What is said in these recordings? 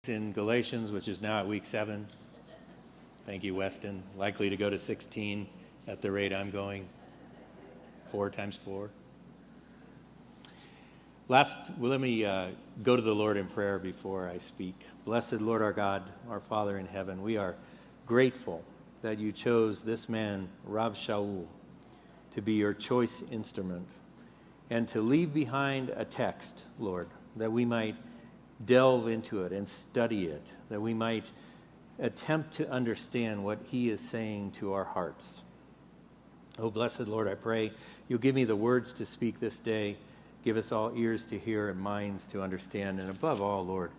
in Galatians, which is now at week 7. Thank you, Weston. Likely to go to 16 at the rate I'm going. 4 times 4. Let me go to the Lord in prayer before I speak. Blessed Lord our God, our Father in heaven, we are grateful that you chose this man, Rav Shaul, to be your choice instrument and to leave behind a text, Lord, that we might delve into it and study it, that we might attempt to understand what he is saying to our hearts. Oh, blessed Lord, I pray you'll give me the words to speak this day. Give us all ears to hear and minds to understand. And above all, Lord,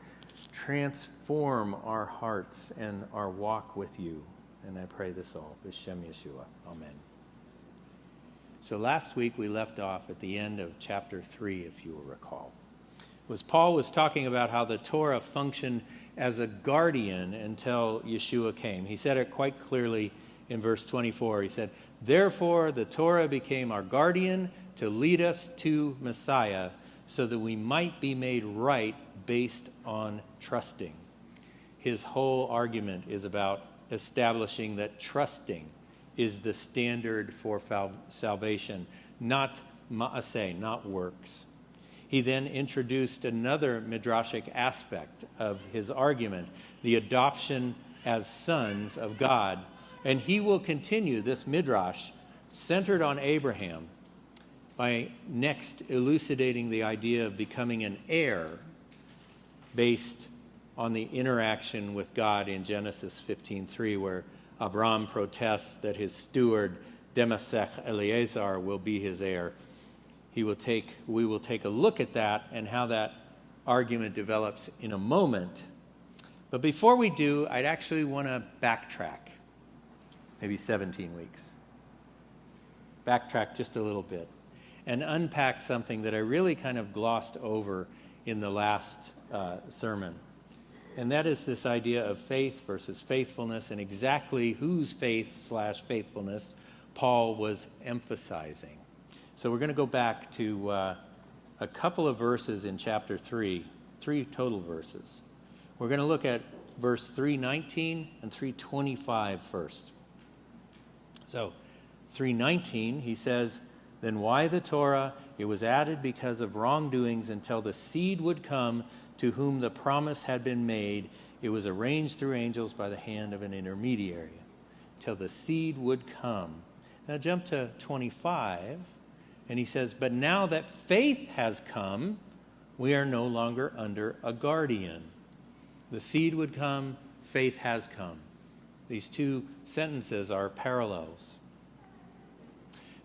transform our hearts and our walk with you. And I pray this all, B'Shem Yeshua. Amen. So last week we left off at the end of chapter 3, if you will recall. Paul was talking about how the Torah functioned as a guardian until Yeshua came. He said it quite clearly in verse 24. He said, "Therefore the Torah became our guardian to lead us to Messiah so that we might be made right based on trusting." His whole argument is about establishing that trusting is the standard for salvation, not ma'aseh, not works. He then introduced another midrashic aspect of his argument, the adoption as sons of God. And he will continue this midrash centered on Abraham by next elucidating the idea of becoming an heir based on the interaction with God in Genesis 15:3, where Abraham protests that his steward, Demasech Eleazar, will be his heir. We will take a look at that and how that argument develops in a moment. But before we do, I'd actually want to backtrack, maybe 17 weeks. Backtrack just a little bit and unpack something that I really kind of glossed over in the last sermon. And that is this idea of faith versus faithfulness and exactly whose faith/faithfulness Paul was emphasizing. So we're going to go back to a couple of verses in chapter 3 total verses. We're going to look at verse 3:19 and 3:25 first. So 3:19, he says, "Then why the Torah? It was added because of wrongdoings until the seed would come to whom the promise had been made. It was arranged through angels by the hand of an intermediary." Till the seed would come. Now jump to 25. And he says, "But now that faith has come, we are no longer under a guardian." The seed would come, faith has come. These two sentences are parallels.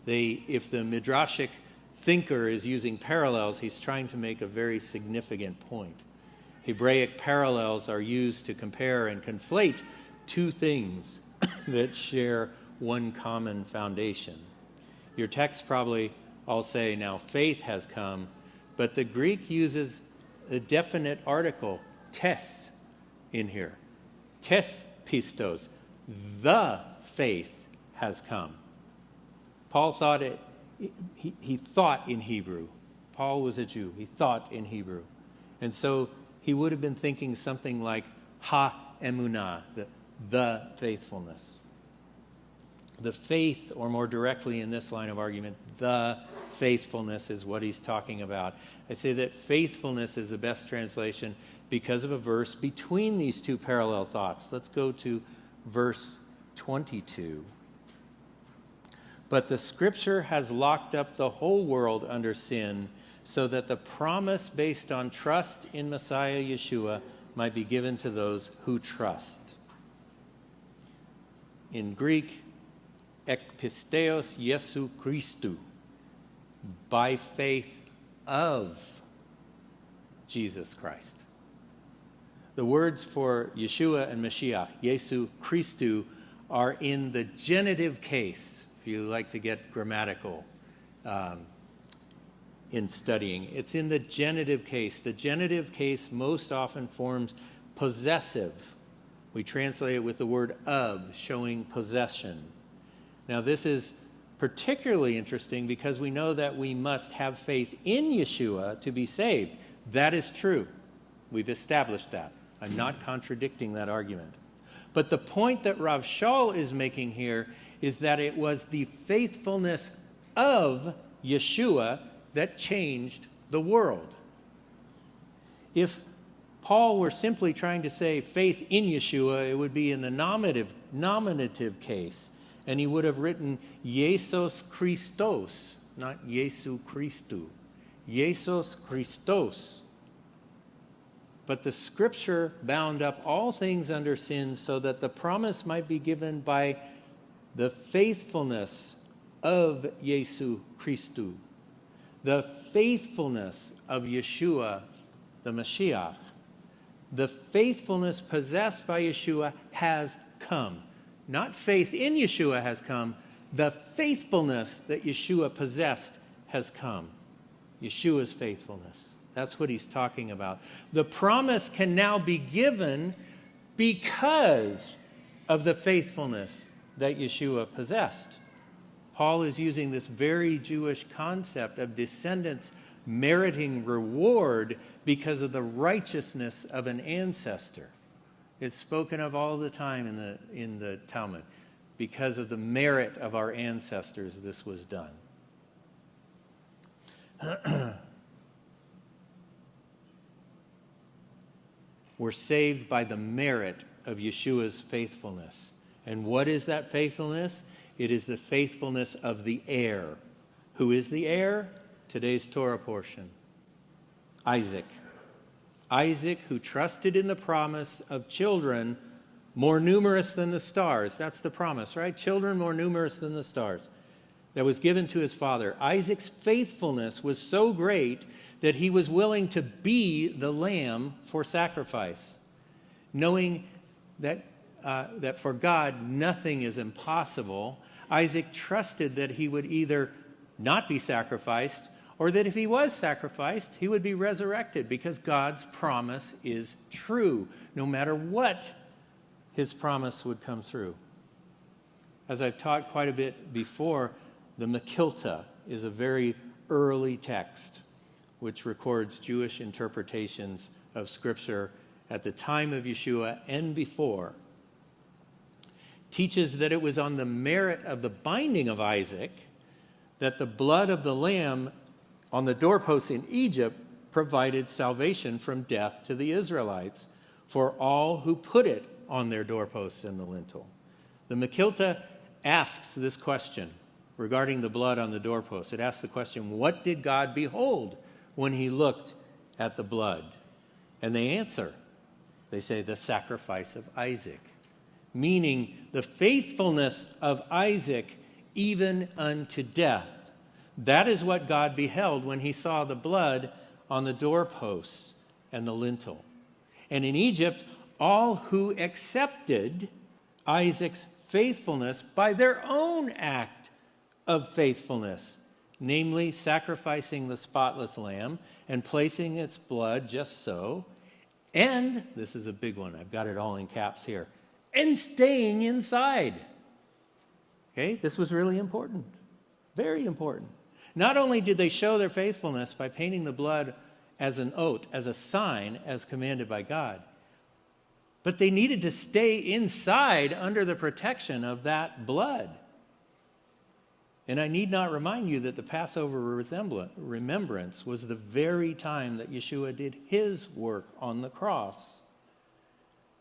If the midrashic thinker is using parallels, he's trying to make a very significant point. Hebraic parallels are used to compare and conflate two things that share one common foundation. Your text probably all say, "Now faith has come," but the Greek uses a definite article, tes, in here. Tes pistos, the faith has come. Paul thought he thought in Hebrew. Paul was a Jew. He thought in Hebrew. And so he would have been thinking something like ha-emunah, the faithfulness. The faith, or more directly in this line of argument, the faithfulness is what he's talking about. I say that faithfulness is the best translation because of a verse between these two parallel thoughts. Let's go to verse 22. "But the scripture has locked up the whole world under sin so that the promise based on trust in Messiah Yeshua might be given to those who trust." In Greek, ekpisteos Jesu Christou, by faith of Jesus Christ. The words for Yeshua and Mashiach, Jesu Christou, are in the genitive case, if you like to get grammatical in studying. It's in the genitive case. The genitive case most often forms possessive. We translate it with the word of, showing possession. Now this is particularly interesting because we know that we must have faith in Yeshua to be saved. That is true. We've established that. I'm not contradicting that argument. But the point that Rav Shaul is making here is that it was the faithfulness of Yeshua that changed the world. If Paul were simply trying to say faith in Yeshua, it would be in the nominative case, and he would have written Jesus Christos, not Jesu Christou. Jesus Christos. But the scripture bound up all things under sin so that the promise might be given by the faithfulness of Jesu Christou, the faithfulness of Yeshua, the Mashiach. The faithfulness possessed by Yeshua has come. Not faith in Yeshua has come. The faithfulness that Yeshua possessed has come. Yeshua's faithfulness. That's what he's talking about. The promise can now be given because of the faithfulness that Yeshua possessed. Paul is using this very Jewish concept of descendants meriting reward because of the righteousness of an ancestor. It's spoken of all the time in the Talmud. Because of the merit of our ancestors, this was done. We're saved by the merit of Yeshua's faithfulness. And what is that faithfulness? It is the faithfulness of the heir. Who is the heir? Today's Torah portion. Isaac. Isaac, who trusted in the promise of children more numerous than the stars. That's the promise, right? Children more numerous than the stars. That was given to his father. Isaac's faithfulness was so great that he was willing to be the lamb for sacrifice, knowing that for God nothing is impossible. Isaac trusted that he would either not be sacrificed, or that if he was sacrificed, he would be resurrected, because God's promise is true. No matter what, his promise would come through. As I've taught quite a bit before, the Mekilta is a very early text which records Jewish interpretations of Scripture at the time of Yeshua and before. Teaches that it was on the merit of the binding of Isaac that the blood of the lamb on the doorposts in Egypt provided salvation from death to the Israelites for all who put it on their doorposts and the lintel. The Mekilta asks this question regarding the blood on the doorposts. It asks the question, what did God behold when he looked at the blood? And they answer. They say, the sacrifice of Isaac, meaning the faithfulness of Isaac even unto death. That is what God beheld when he saw the blood on the doorposts and the lintel. And in Egypt, all who accepted Isaac's faithfulness by their own act of faithfulness, namely sacrificing the spotless lamb and placing its blood just so, and, this is a big one, I've got it all in caps here, and staying inside. Okay, this was really important, very important. Not only did they show their faithfulness by painting the blood as an oath, as a sign, as commanded by God, but they needed to stay inside under the protection of that blood. And I need not remind you that the Passover remembrance was the very time that Yeshua did his work on the cross.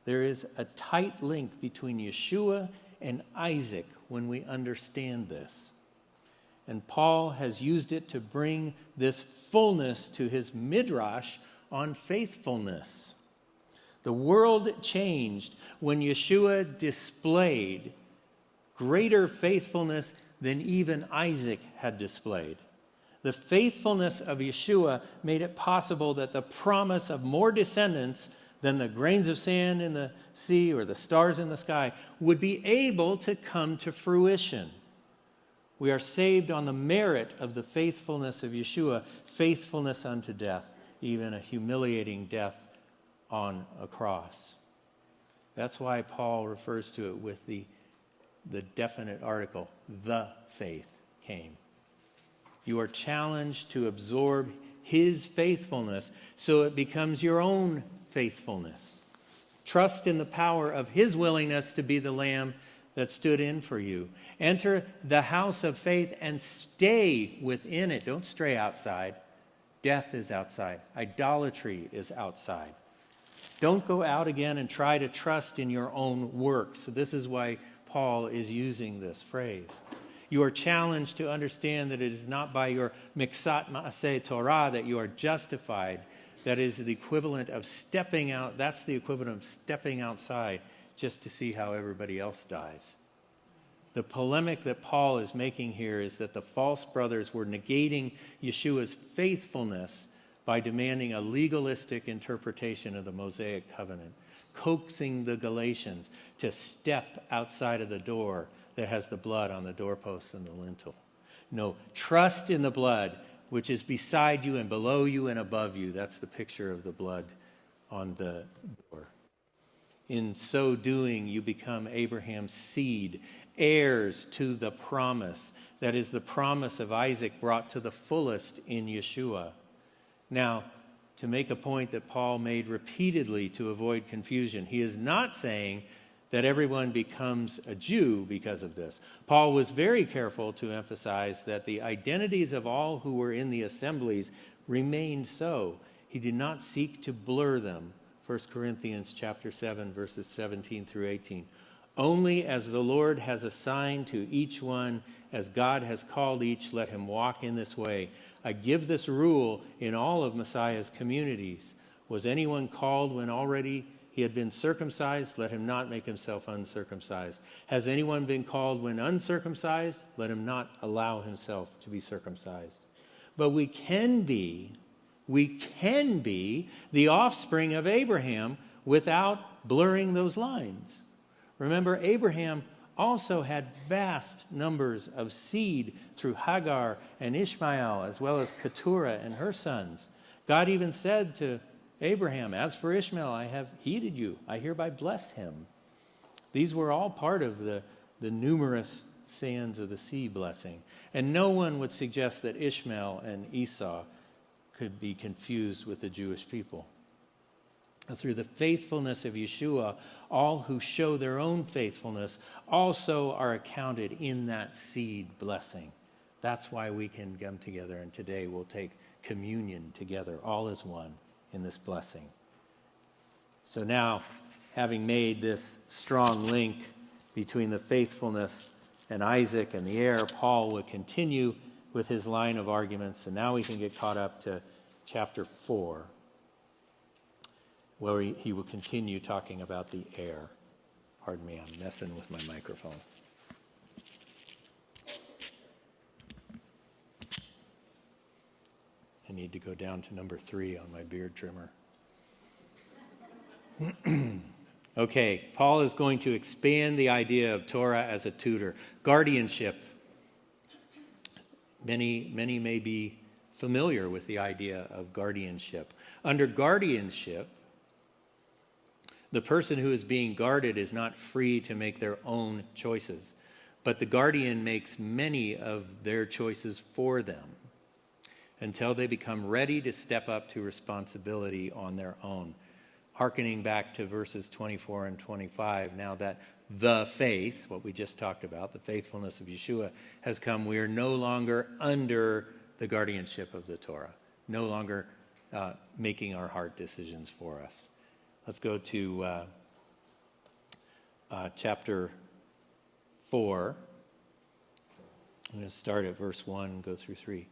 There is a tight link between Yeshua and Isaac when we understand this. And Paul has used it to bring this fullness to his midrash on faithfulness. The world changed when Yeshua displayed greater faithfulness than even Isaac had displayed. The faithfulness of Yeshua made it possible that the promise of more descendants than the grains of sand in the sea or the stars in the sky would be able to come to fruition. We are saved on the merit of the faithfulness of Yeshua, faithfulness unto death, even a humiliating death on a cross. That's why Paul refers to it with the definite article, the faith came. You are challenged to absorb his faithfulness so it becomes your own faithfulness. Trust in the power of his willingness to be the lamb that stood in for you. Enter the house of faith and stay within it. Don't stray outside. Death is outside. Idolatry is outside. Don't go out again and try to trust in your own works. So this is why Paul is using this phrase. You are challenged to understand that it is not by your miksat ma'aseh Torah that you are justified. That is the equivalent of stepping out. That's the equivalent of stepping outside just to see how everybody else dies. The polemic that Paul is making here is that the false brothers were negating Yeshua's faithfulness by demanding a legalistic interpretation of the Mosaic covenant, coaxing the Galatians to step outside of the door that has the blood on the doorposts and the lintel. No, trust in the blood, which is beside you and below you and above you. That's the picture of the blood on the door. In so doing, you become Abraham's seed, heirs to the promise. That is the promise of Isaac brought to the fullest in Yeshua. Now, to make a point that Paul made repeatedly to avoid confusion, he is not saying that everyone becomes a Jew because of this. Paul was very careful to emphasize that the identities of all who were in the assemblies remained so. He did not seek to blur them. 1 Corinthians chapter 7, verses 17 through 18. Only as the Lord has assigned to each one, as God has called each, let him walk in this way. I give this rule in all of Messiah's communities. Was anyone called when already he had been circumcised? Let him not make himself uncircumcised. Has anyone been called when uncircumcised? Let him not allow himself to be circumcised. But we can be the offspring of Abraham without blurring those lines. Remember, Abraham also had vast numbers of seed through Hagar and Ishmael, as well as Keturah and her sons. God even said to Abraham, as for Ishmael, I have heeded you. I hereby bless him. These were all part of the numerous sands of the sea blessing. And no one would suggest that Ishmael and Esau could be confused with the Jewish people. Through the faithfulness of Yeshua, all who show their own faithfulness also are accounted in that seed blessing. That's why we can come together, and today we'll take communion together, all as one in this blessing. So now, having made this strong link between the faithfulness and Isaac and the heir, Paul will continue with his line of arguments, and now we can get caught up to chapter 4. Where he will continue talking about the heir. Pardon me, I'm messing with my microphone. I need to go down to number 3 on my beard trimmer. Okay, Paul is going to expand the idea of Torah as a tutor. Guardianship. Many may be familiar with the idea of guardianship. Under guardianship, the person who is being guarded is not free to make their own choices, but the guardian makes many of their choices for them until they become ready to step up to responsibility on their own. Hearkening back to verses 24 and 25, now that the faith, what we just talked about, the faithfulness of Yeshua has come, we are no longer under the guardianship of the Torah, no longer making our heart decisions for us. Let's go to chapter 4. I'm going to start at verse 1 and go through 3.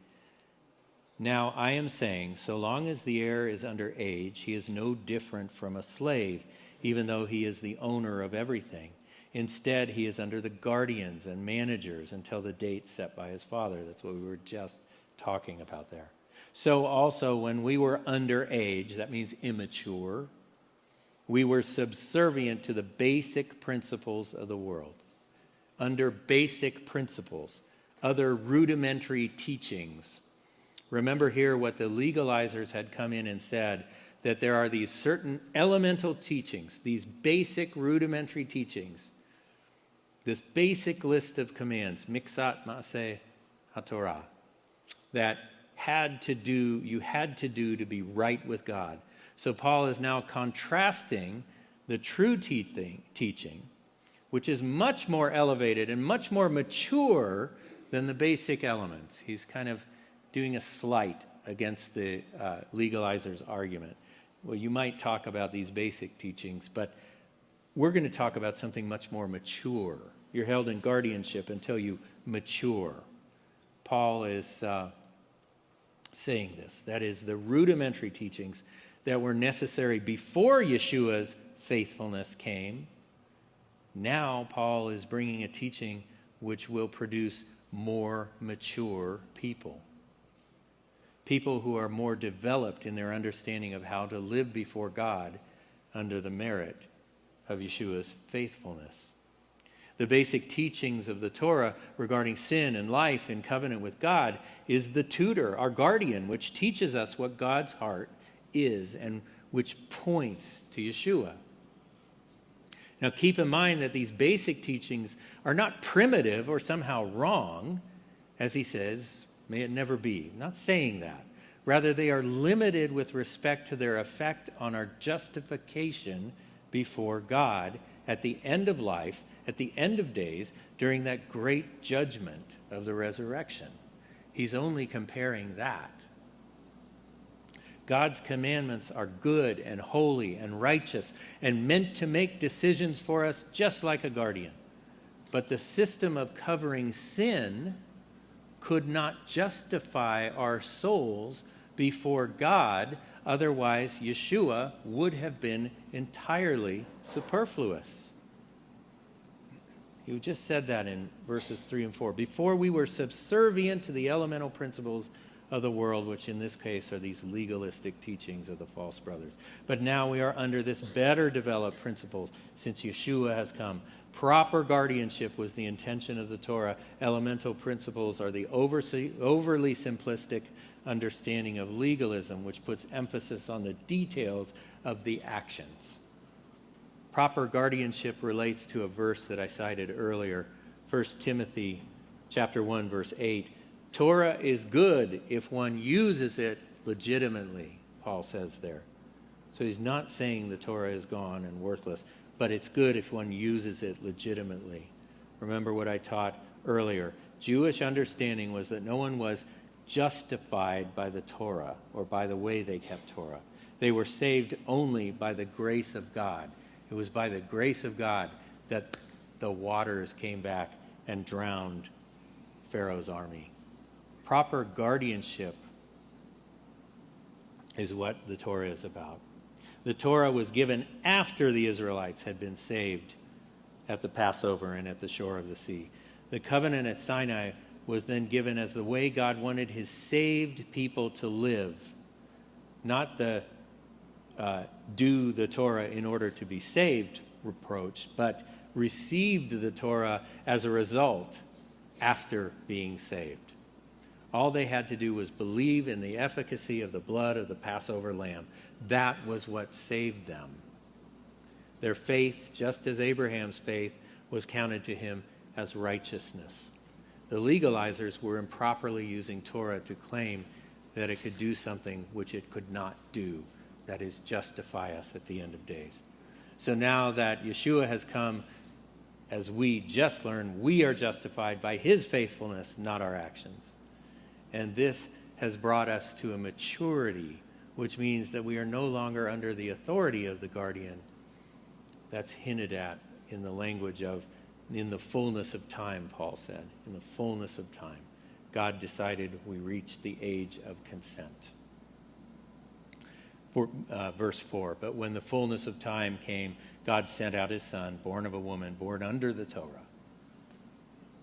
Now I am saying, so long as the heir is under age, he is no different from a slave, even though he is the owner of everything. Instead, he is under the guardians and managers until the date set by his father. That's what we were just talking about there. So also when we were under age, that means immature, we were subservient to the basic principles of the world. Under basic principles, other rudimentary teachings. Remember here what the legalizers had come in and said, that there are these certain elemental teachings, these basic rudimentary teachings, this basic list of commands, miksat ma'aseh haTorah, that you had to do to be right with God. So Paul is now contrasting the true teaching, which is much more elevated and much more mature than the basic elements. He's kind of doing a slight against the legalizer's argument. Well, you might talk about these basic teachings, but we're going to talk about something much more mature. You're held in guardianship until you mature. Paul is saying this. That is, the rudimentary teachings that were necessary before Yeshua's faithfulness came. Now Paul is bringing a teaching which will produce more mature people. People who are more developed in their understanding of how to live before God under the merit of Yeshua's faithfulness. The basic teachings of the Torah regarding sin and life in covenant with God is the tutor, our guardian, which teaches us what God's heart is and which points to Yeshua. Now keep in mind that these basic teachings are not primitive or somehow wrong, as he says, may it never be. I'm not saying that. Rather, they are limited with respect to their effect on our justification before God at the end of life, at the end of days, during that great judgment of the resurrection. He's only comparing that. God's commandments are good and holy and righteous and meant to make decisions for us just like a guardian. But the system of covering sin could not justify our souls before God. Otherwise, Yeshua would have been entirely superfluous. He just said that in verses 3 and 4. Before we were subservient to the elemental principles of the world, which in this case are these legalistic teachings of the false brothers. But now we are under this better developed principles since Yeshua has come. Proper guardianship was the intention of the Torah. Elemental principles are the overly simplistic understanding of legalism, which puts emphasis on the details of the actions. Proper guardianship relates to a verse that I cited earlier, 1 Timothy chapter 1, verse 8. Torah is good if one uses it legitimately, Paul says there. So he's not saying the Torah is gone and worthless, but it's good if one uses it legitimately. Remember what I taught earlier. Jewish understanding was that no one was justified by the Torah or by the way they kept Torah. They were saved only by the grace of God. It was by the grace of God that the waters came back and drowned Pharaoh's army. Proper guardianship is what the Torah is about. The Torah was given after the Israelites had been saved at the Passover and at the shore of the sea. The covenant at Sinai was then given as the way God wanted his saved people to live, not the do the Torah in order to be saved reproach, but received the Torah as a result after being saved. All they had to do was believe in the efficacy of the blood of the Passover lamb. That was what saved them. Their faith, just as Abraham's faith, was counted to him as righteousness. The legalizers were improperly using Torah to claim that it could do something which it could not do, that is, justify us at the end of days. So now that Yeshua has come, as we just learned, we are justified by his faithfulness, not our actions. And this has brought us to a maturity, which means that we are no longer under the authority of the guardian. That's hinted at in the language of, in the fullness of time, Paul said. In the fullness of time, God decided we reached the age of consent. Verse 4, but when the fullness of time came, God sent out his son, born of a woman, born under the Torah.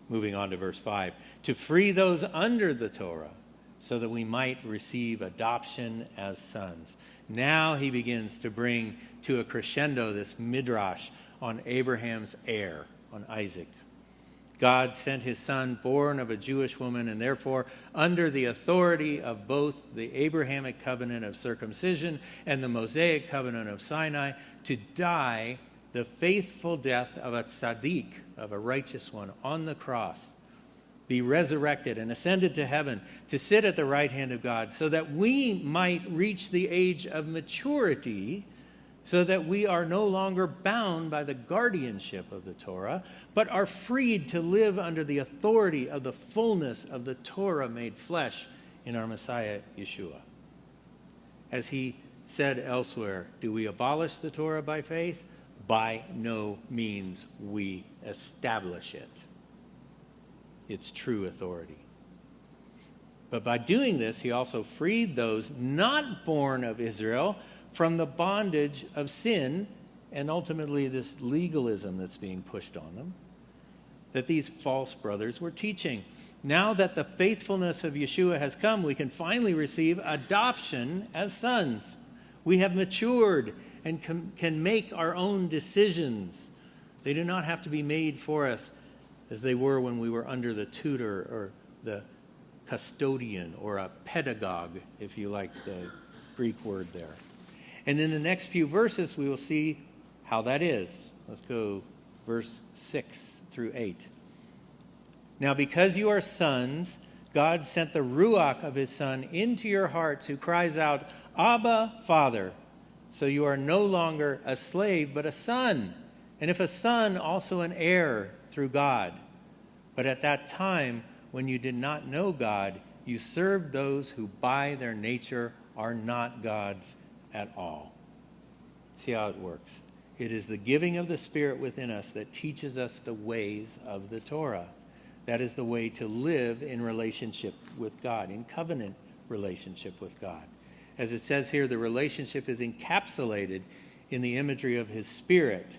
Moving on to verse 5, to free those under the Torah so that we might receive adoption as sons. Now he begins to bring to a crescendo this midrash on Abraham's heir, on Isaac. God sent his son, born of a Jewish woman, and therefore under the authority of both the Abrahamic covenant of circumcision and the Mosaic covenant of Sinai, to die the faithful death of a tzaddik, of a righteous one, on the cross, be resurrected and ascended to heaven to sit at the right hand of God, so that we might reach the age of maturity so that we are no longer bound by the guardianship of the Torah, but are freed to live under the authority of the fullness of the Torah made flesh in our Messiah, Yeshua. As he said elsewhere, do we abolish the Torah by faith? By no means. We establish it. Its true authority. But by doing this, he also freed those not born of Israel from the bondage of sin and ultimately this legalism that's being pushed on them that these false brothers were teaching. Now that the faithfulness of Yeshua has come, we can finally receive adoption as sons. We have matured and can make our own decisions. They do not have to be made for us as they were when we were under the tutor or the custodian or a pedagogue, if you like the Greek word there. And in the next few verses, we will see how that is. Let's go verse 6 through 8. Now, because you are sons, God sent the Ruach of his Son into your hearts, who cries out, Abba, Father. So you are no longer a slave, but a son. And if a son, also an heir through God. But at that time, when you did not know God, you served those who by their nature are not God's at all. See how it works. It is the giving of the Spirit within us that teaches us the ways of the Torah. That is the way to live in relationship with God, in covenant relationship with God. As it says here, the relationship is encapsulated in the imagery of his Spirit,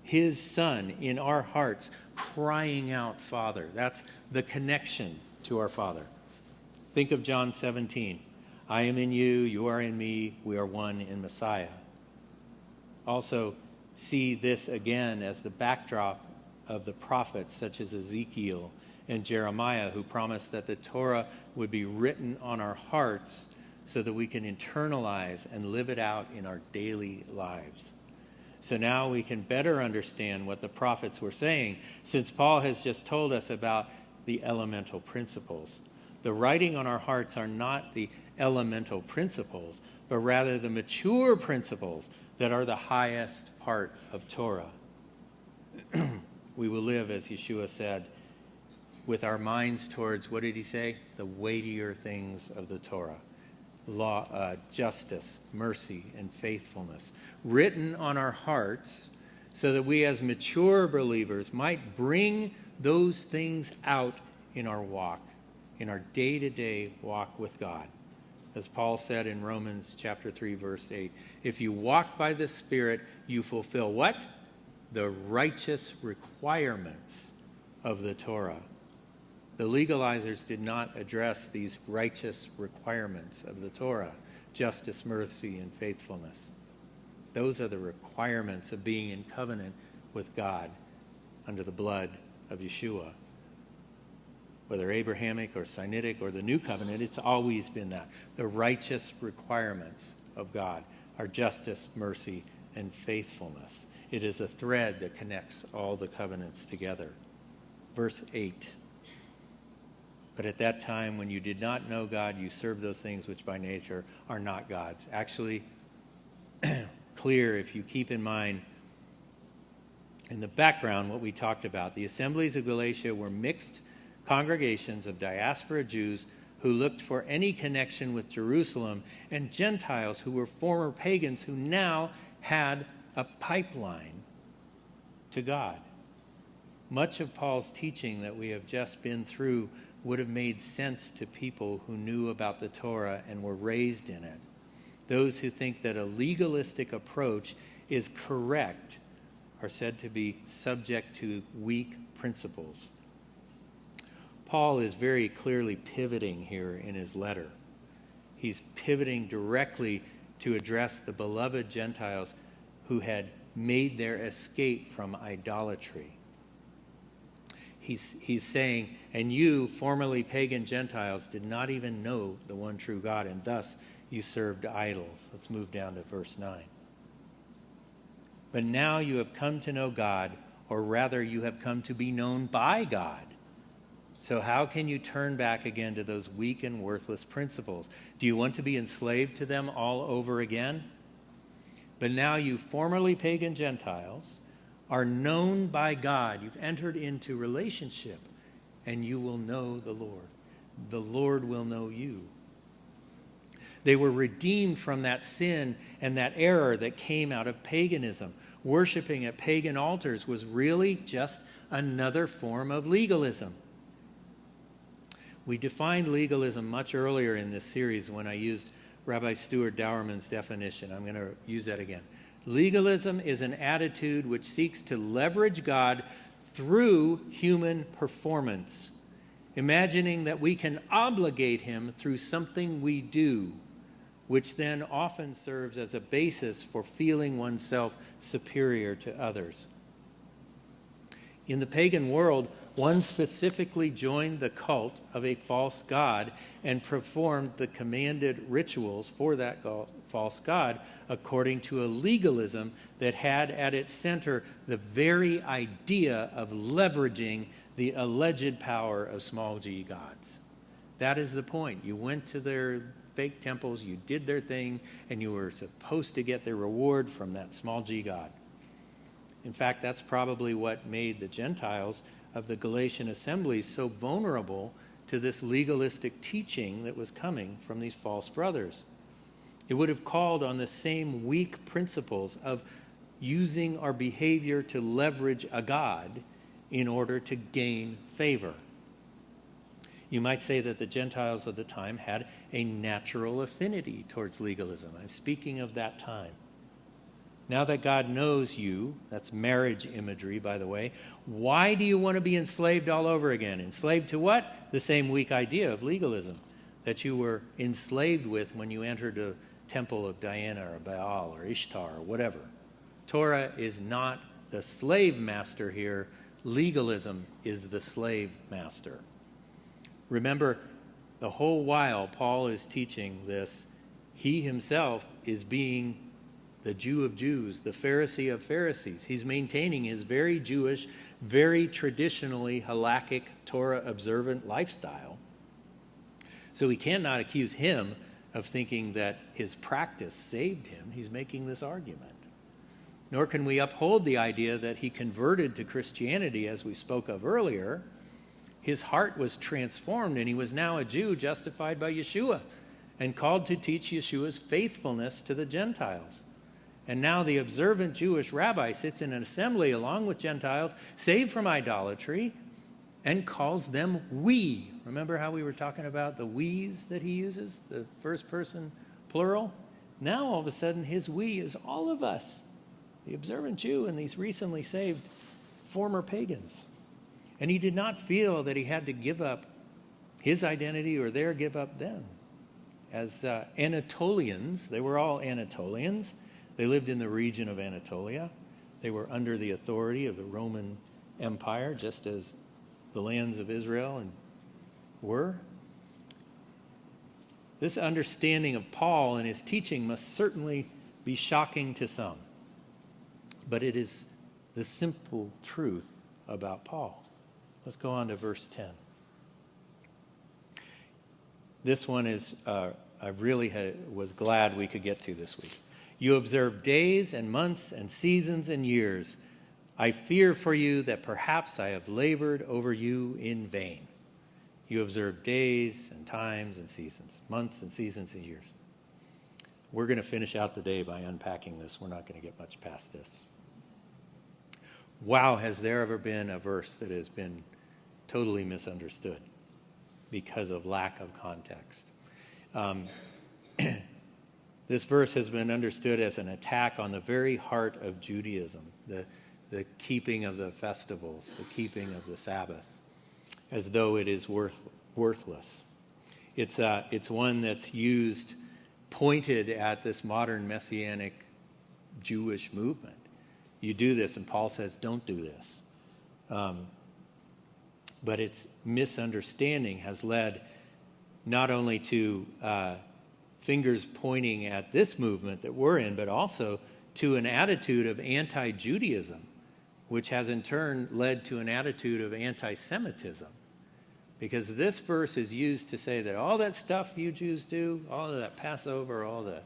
his Son in our hearts, crying out, Father. That's the connection to our Father. Think of John 17. I am in you, you are in me, we are one in Messiah. Also, see this again as the backdrop of the prophets such as Ezekiel and Jeremiah, who promised that the Torah would be written on our hearts so that we can internalize and live it out in our daily lives. So now we can better understand what the prophets were saying, since Paul has just told us about the elemental principles. The writing on our hearts are not the elemental principles, but rather the mature principles that are the highest part of Torah. We will live, as Yeshua said, with our minds towards, what did he say? The weightier things of the Torah. Law, justice, mercy, and faithfulness. Written on our hearts so that we as mature believers might bring those things out in our walk, in our day-to-day walk with God. As Paul said in Romans chapter 3, verse 8, if you walk by the Spirit, you fulfill what? The righteous requirements of the Torah. The legalizers did not address these righteous requirements of the Torah, justice, mercy, and faithfulness. Those are the requirements of being in covenant with God under the blood of Yeshua. Whether Abrahamic or Sinaitic or the New Covenant, it's always been that. The righteous requirements of God are justice, mercy, and faithfulness. It is a thread that connects all the covenants together. Verse 8. But at that time, when you did not know God, you served those things which by nature are not God's. Actually, clear if you keep in mind in the background what we talked about. The assemblies of Galatia were mixed congregations of diaspora Jews who looked for any connection with Jerusalem, and Gentiles who were former pagans who now had a pipeline to God. Much of Paul's teaching that we have just been through would have made sense to people who knew about the Torah and were raised in it. Those who think that a legalistic approach is correct are said to be subject to weak principles. Paul is very clearly pivoting here in his letter. He's pivoting directly to address the beloved Gentiles who had made their escape from idolatry. He's saying, and you, formerly pagan Gentiles, did not even know the one true God, and thus you served idols. Let's move down to verse 9. But now you have come to know God, or rather you have come to be known by God. So how can you turn back again to those weak and worthless principles? Do you want to be enslaved to them all over again? But now you formerly pagan Gentiles are known by God. You've entered into relationship, and you will know the Lord. The Lord will know you. They were redeemed from that sin and that error that came out of paganism. Worshipping at pagan altars was really just another form of legalism. We defined legalism much earlier in this series when I used Rabbi Stuart Dowerman's definition. I'm going to use that again. Legalism is an attitude which seeks to leverage God through human performance, imagining that we can obligate him through something we do, which then often serves as a basis for feeling oneself superior to others. In the pagan world, one specifically joined the cult of a false god and performed the commanded rituals for that false god according to a legalism that had at its center the very idea of leveraging the alleged power of small g gods. That is the point. You went to their fake temples, you did their thing, and you were supposed to get their reward from that small g god. In fact, that's probably what made the Gentiles of the Galatian assemblies so vulnerable to this legalistic teaching that was coming from these false brothers. It would have called on the same weak principles of using our behavior to leverage a god in order to gain favor. You might say that the Gentiles of the time had a natural affinity towards legalism. I'm speaking of that time. Now that God knows you, that's marriage imagery, by the way, why do you want to be enslaved all over again? Enslaved to what? The same weak idea of legalism that you were enslaved with when you entered a temple of Diana or Baal or Ishtar or whatever. Torah is not the slave master here. Legalism is the slave master. Remember, the whole while Paul is teaching this, he himself is being the Jew of Jews, the Pharisee of Pharisees. He's maintaining his very Jewish, very traditionally halakhic, Torah-observant lifestyle. So we cannot accuse him of thinking that his practice saved him. He's making this argument. Nor can we uphold the idea that he converted to Christianity, as we spoke of earlier. His heart was transformed, and he was now a Jew justified by Yeshua and called to teach Yeshua's faithfulness to the Gentiles. And now the observant Jewish rabbi sits in an assembly along with Gentiles, saved from idolatry, and calls them we. Remember how we were talking about the we's that he uses, the first person plural? Now all of a sudden his we is all of us, the observant Jew and these recently saved former pagans. And he did not feel that he had to give up his identity or their give up them. As Anatolians, they were all Anatolians. They lived in the region of Anatolia. They were under the authority of the Roman Empire, just as the lands of Israel were. This understanding of Paul and his teaching must certainly be shocking to some. But it is the simple truth about Paul. Let's go on to verse 10. This one is, I really was glad we could get to this week. You observe days and months and seasons and years. I fear for you that perhaps I have labored over you in vain. You observe days and times and seasons, months and seasons and years. We're going to finish out the day by unpacking this. We're not going to get much past this. Wow, has there ever been a verse that has been totally misunderstood because of lack of context? This verse has been understood as an attack on the very heart of Judaism, the keeping of the festivals, the keeping of the Sabbath, as though it is worthless. It's one that's used, pointed at this modern Messianic Jewish movement. You do this, and Paul says, don't do this. But its misunderstanding has led not only to fingers pointing at this movement that we're in, but also to an attitude of anti-Judaism, which has in turn led to an attitude of anti-Semitism. Because this verse is used to say that all that stuff you Jews do, all of that Passover, all the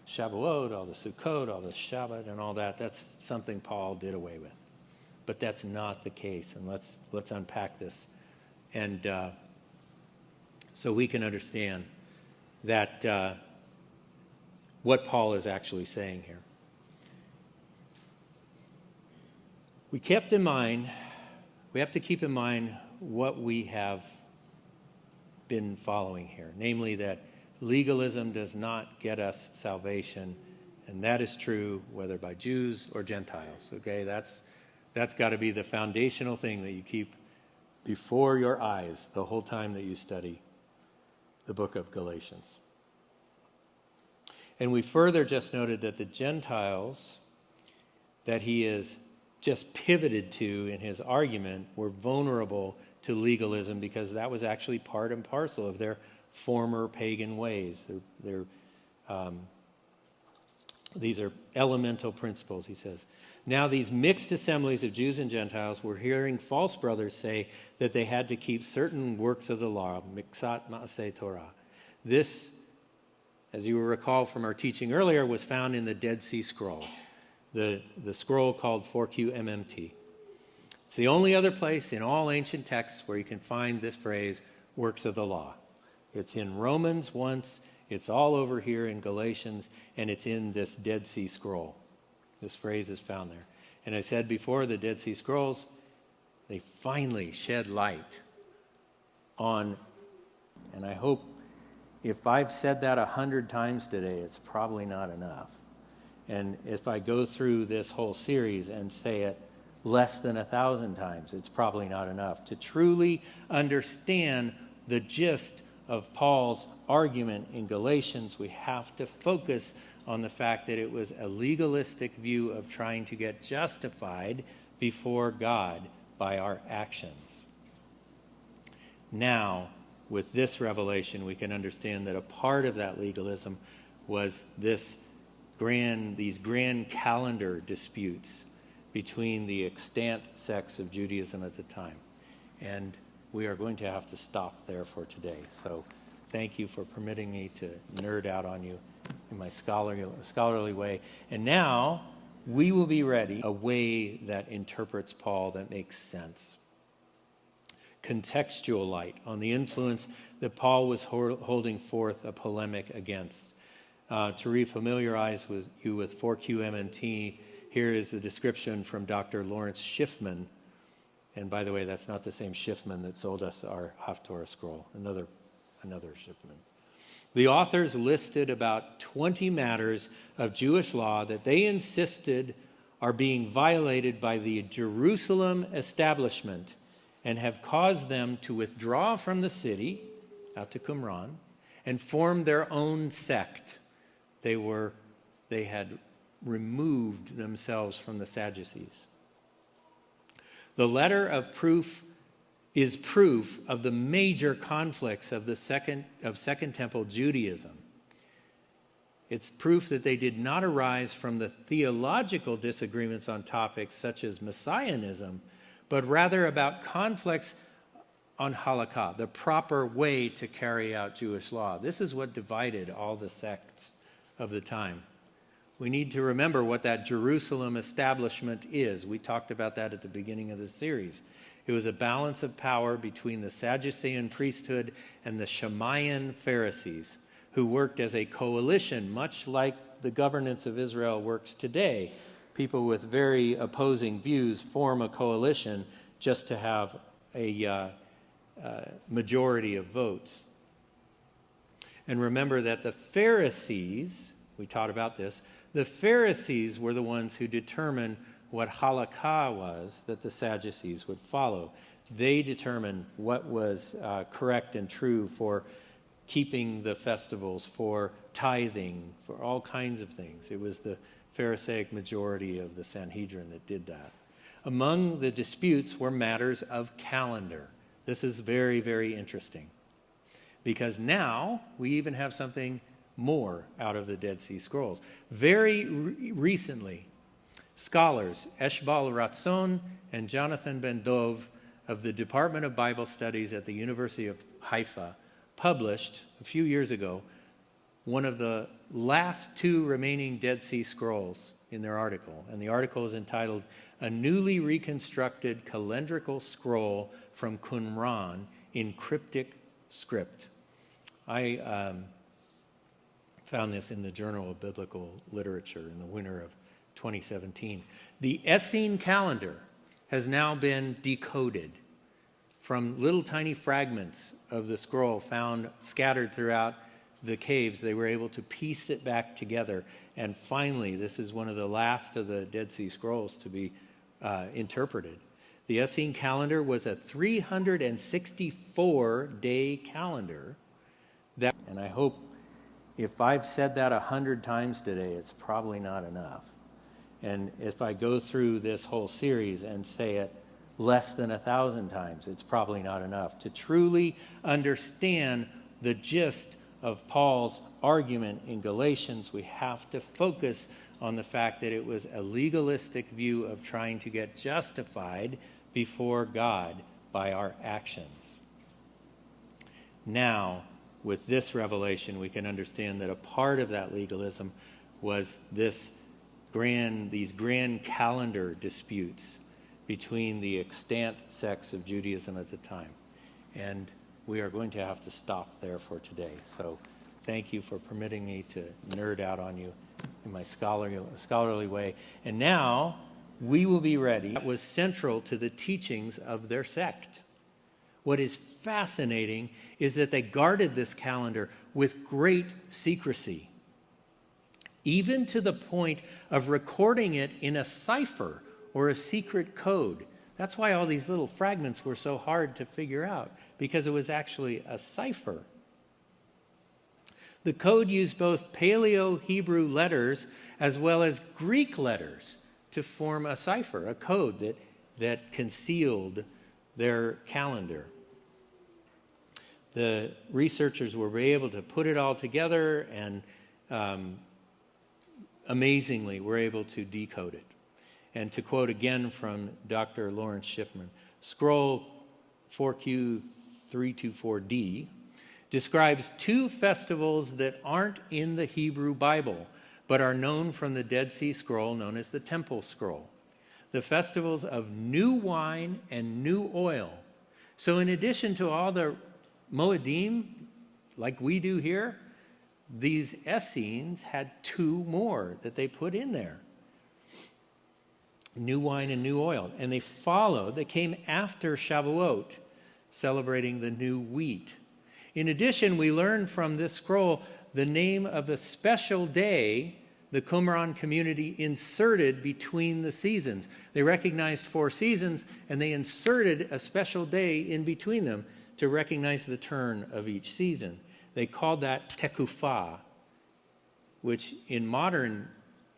Shavuot, all the Sukkot, all the Shabbat, and all that. That's something Paul did away with. But that's not the case, and let's unpack this. And so we can understand that what Paul is actually saying here. We have to keep in mind what we have been following here, namely that legalism does not get us salvation, and that is true whether by Jews or Gentiles. Okay, that's got to be the foundational thing that you keep before your eyes the whole time that you study the book of Galatians. And we further just noted that the Gentiles that he is just pivoted to in his argument were vulnerable to legalism because that was actually part and parcel of their former pagan ways. These are elemental principles, he says. Now these mixed assemblies of Jews and Gentiles were hearing false brothers say that they had to keep certain works of the law, miksat ma'aseh Torah. This, as you will recall from our teaching earlier, was found in the Dead Sea Scrolls, the scroll called 4QMMT. It's the only other place in all ancient texts where you can find this phrase, works of the law. It's in Romans once, it's all over here in Galatians, and it's in this Dead Sea Scroll. This phrase is found there. And I said before, the Dead Sea Scrolls, they finally shed light on, and I hope if I've said that 100 times today, it's probably not enough. And if I go through this whole series and say it less than 1,000 times, it's probably not enough to truly understand the gist of Paul's argument in Galatians. We have to focus on the fact that it was a legalistic view of trying to get justified before God by our actions. Now, with this revelation, we can understand that a part of that legalism was these grand calendar disputes between the extant sects of Judaism at the time. And we are going to have to stop there for today. So thank you for permitting me to nerd out on you in my scholarly way. And now we will be ready a way that interprets Paul that makes sense. Contextual light on the influence that Paul was holding forth a polemic against. To re-familiarize you with 4QMNT, here is a description from Dr. Lawrence Schiffman. And by the way, that's not the same Schiffman that sold us our Haftorah scroll, another Schiffman. The authors listed about 20 matters of Jewish law that they insisted are being violated by the Jerusalem establishment and have caused them to withdraw from the city, out to Qumran, and form their own sect. They had removed themselves from the Sadducees. The letter of proof is proof of the major conflicts of Second Temple Judaism. It's proof that they did not arise from the theological disagreements on topics such as Messianism, but rather about conflicts on halakha, the proper way to carry out Jewish law. This is what divided all the sects of the time. We need to remember what that Jerusalem establishment is. We talked about that at the beginning of the series. It was a balance of power between the Sadducean priesthood and the Shemayan Pharisees, who worked as a coalition, much like the governance of Israel works today. People with very opposing views form a coalition just to have a majority of votes. And remember that the Pharisees, we taught about this, the Pharisees were the ones who determined what halakha was that the Sadducees would follow. They determined what was correct and true for keeping the festivals, for tithing, for all kinds of things. It was the Pharisaic majority of the Sanhedrin that did that. Among the disputes were matters of calendar. This is very, very interesting, because now we even have something more out of the Dead Sea Scrolls. Very recently, scholars Eshbal Ratzon and Jonathan Ben Dov of the Department of Bible Studies at the University of Haifa published a few years ago one of the last two remaining Dead Sea Scrolls in their article. And the article is entitled, "A Newly Reconstructed Calendrical Scroll from Qumran in Cryptic Script." I found this in the Journal of Biblical Literature in the winter of 2017. The Essene calendar has now been decoded from little tiny fragments of the scroll found scattered throughout the caves. They were able to piece it back together. And finally, this is one of the last of the Dead Sea Scrolls to be interpreted. The Essene calendar was a 364-day calendar. And I hope if I've said that 100 times today, it's probably not enough. And if I go through this whole series and say it less than 1,000 times, it's probably not enough to truly understand the gist of Paul's argument in Galatians. We have to focus on the fact that it was a legalistic view of trying to get justified before God by our actions. Now, with this revelation, we can understand that a part of that legalism was these grand calendar disputes between the extant sects of Judaism at the time. And we are going to have to stop there for today. So thank you for permitting me to nerd out on you in my scholarly way. And now we will be ready. That was central to the teachings of their sect. What is fascinating is that they guarded this calendar with great secrecy, even to the point of recording it in a cipher or a secret code. That's why all these little fragments were so hard to figure out, because it was actually a cipher. The code used both Paleo-Hebrew letters as well as Greek letters to form a cipher, a code that concealed their calendar. The researchers were able to put it all together and amazingly were able to decode it. And to quote again from Dr. Lawrence Schiffman, Scroll 4Q324D describes two festivals that aren't in the Hebrew Bible, but are known from the Dead Sea Scroll, known as the Temple Scroll. The festivals of new wine and new oil. So in addition to all the Moadim, like we do here, these Essenes had two more that they put in there. New wine and new oil. And they came after Shavuot, celebrating the new wheat. In addition, we learn from this scroll the name of a special day the Qumran community inserted between the seasons. They recognized 4 seasons, and they inserted a special day in between them to recognize the turn of each season. They called that tekufah, which in modern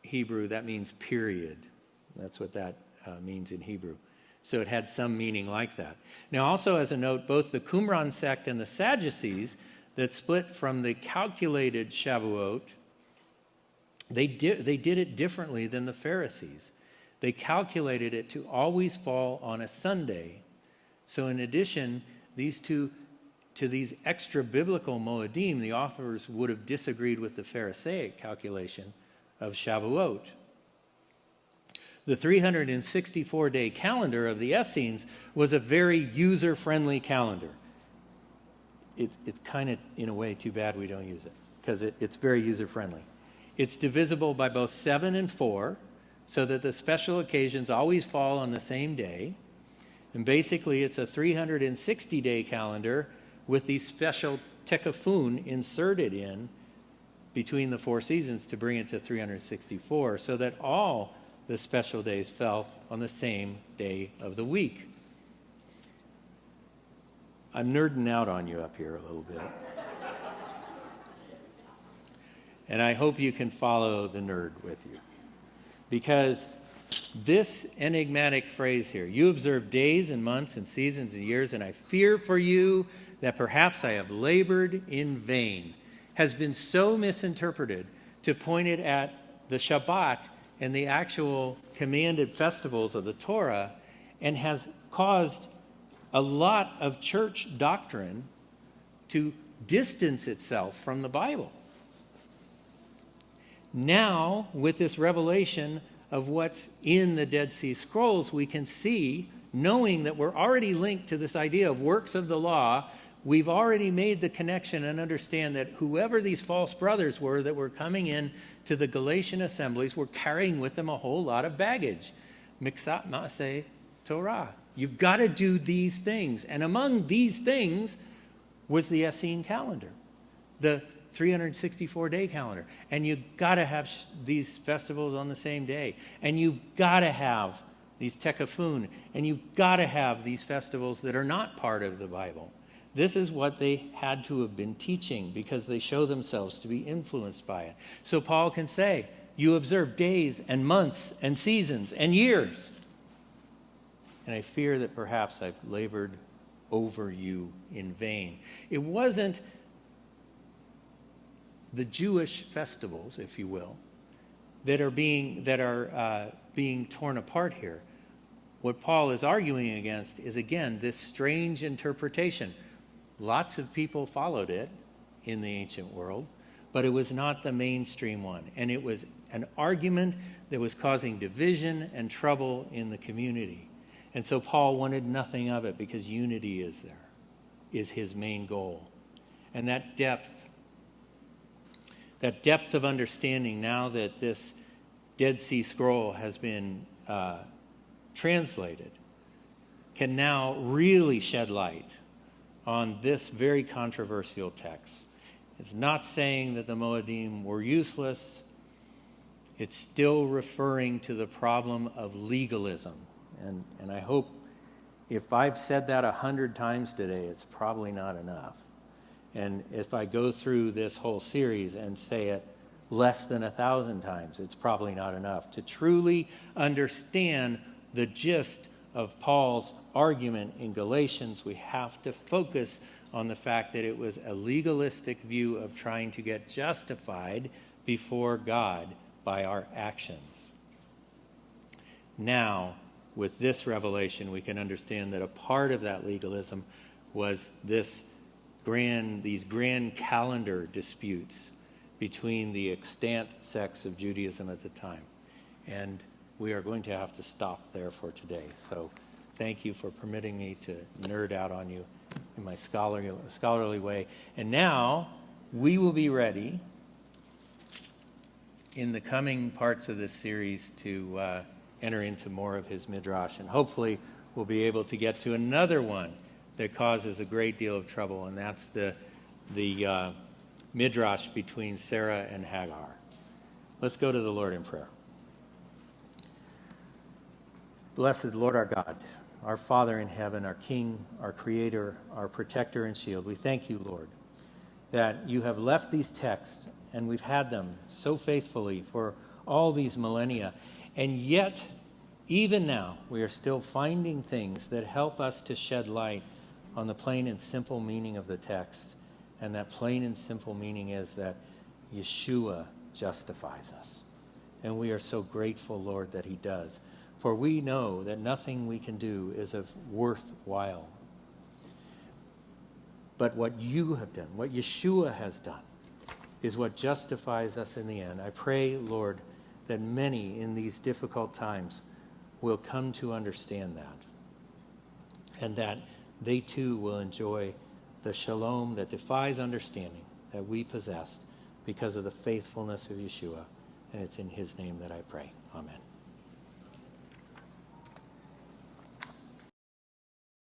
Hebrew, that means period. That's what that means in Hebrew. So it had some meaning like that. Now, also as a note, both the Qumran sect and the Sadducees that split from the calculated Shavuot, they did it differently than the Pharisees. They calculated it to always fall on a Sunday. So in addition, to these extra biblical Moadim, the authors would have disagreed with the Pharisaic calculation of Shavuot. The 364-day calendar of the Essenes was a very user-friendly calendar. It's kind of, in a way, too bad we don't use it, because it's very user-friendly. It's divisible by both 7 and 4, so that the special occasions always fall on the same day. And basically, it's a 360-day calendar with these special tekafun inserted in between the 4 seasons to bring it to 364, so that all the special days fell on the same day of the week. I'm nerding out on you up here a little bit. And I hope you can follow the nerd with you. Because this enigmatic phrase here, you observe days and months and seasons and years, and I fear for you that perhaps I have labored in vain, has been so misinterpreted to point it at the Shabbat and the actual commanded festivals of the Torah, and has caused a lot of church doctrine to distance itself from the Bible. now, with this revelation of what's in the Dead Sea Scrolls, we can see, knowing that we're already linked to this idea of works of the law, we've already made the connection and understand that whoever these false brothers were that were coming in to the Galatian assemblies were carrying with them a whole lot of baggage. Miksat Maaseh Torah. You've got to do these things. And among these things was the Essene calendar, the 364-day calendar. And you've got to have these festivals on the same day. And you've got to have these tekafun. And you've got to have these festivals that are not part of the Bible. This is what they had to have been teaching because they show themselves to be influenced by it. So Paul can say, you observe days and months and seasons and years. And I fear that perhaps I've labored over you in vain. It wasn't the Jewish festivals, if you will, that are being torn apart here. What Paul is arguing against is, again, this strange interpretation. Lots of people followed it in the ancient world, but it was not the mainstream one. And it was an argument that was causing division and trouble in the community. And so Paul wanted nothing of it because unity is his main goal. And that depth of understanding, now that this Dead Sea Scroll has been translated, can now really shed light on this very controversial text. It's not saying that the Moadim were useless. It's still referring to the problem of legalism. And I hope if I've said that 100 times today, it's probably not enough. And if I go through this whole series and say it less than 1,000 times, it's probably not enough to truly understand the gist of Paul's argument in Galatians. We have to focus on the fact that it was a legalistic view of trying to get justified before God by our actions. Now, with this revelation, we can understand that a part of that legalism was these grand calendar disputes between the extant sects of Judaism at the time. And we are going to have to stop there for today. So thank you for permitting me to nerd out on you in my scholarly way. And now we will be ready in the coming parts of this series to enter into more of his midrash. And hopefully we'll be able to get to another one that causes a great deal of trouble, and that's the midrash between Sarah and Hagar. Let's go to the Lord in prayer. Blessed Lord our God, our Father in heaven, our King, our Creator, our Protector and Shield, we thank you, Lord, that you have left these texts and we've had them so faithfully for all these millennia. And yet, even now, we are still finding things that help us to shed light on the plain and simple meaning of the text. And that plain and simple meaning is that Yeshua justifies us. And we are so grateful, Lord, that he does. For we know that nothing we can do is of worthwhile. But what you have done, what Yeshua has done, is what justifies us in the end. I pray, Lord, that many in these difficult times will come to understand that. And that they too will enjoy the shalom that defies understanding that we possess because of the faithfulness of Yeshua. And it's in his name that I pray. Amen.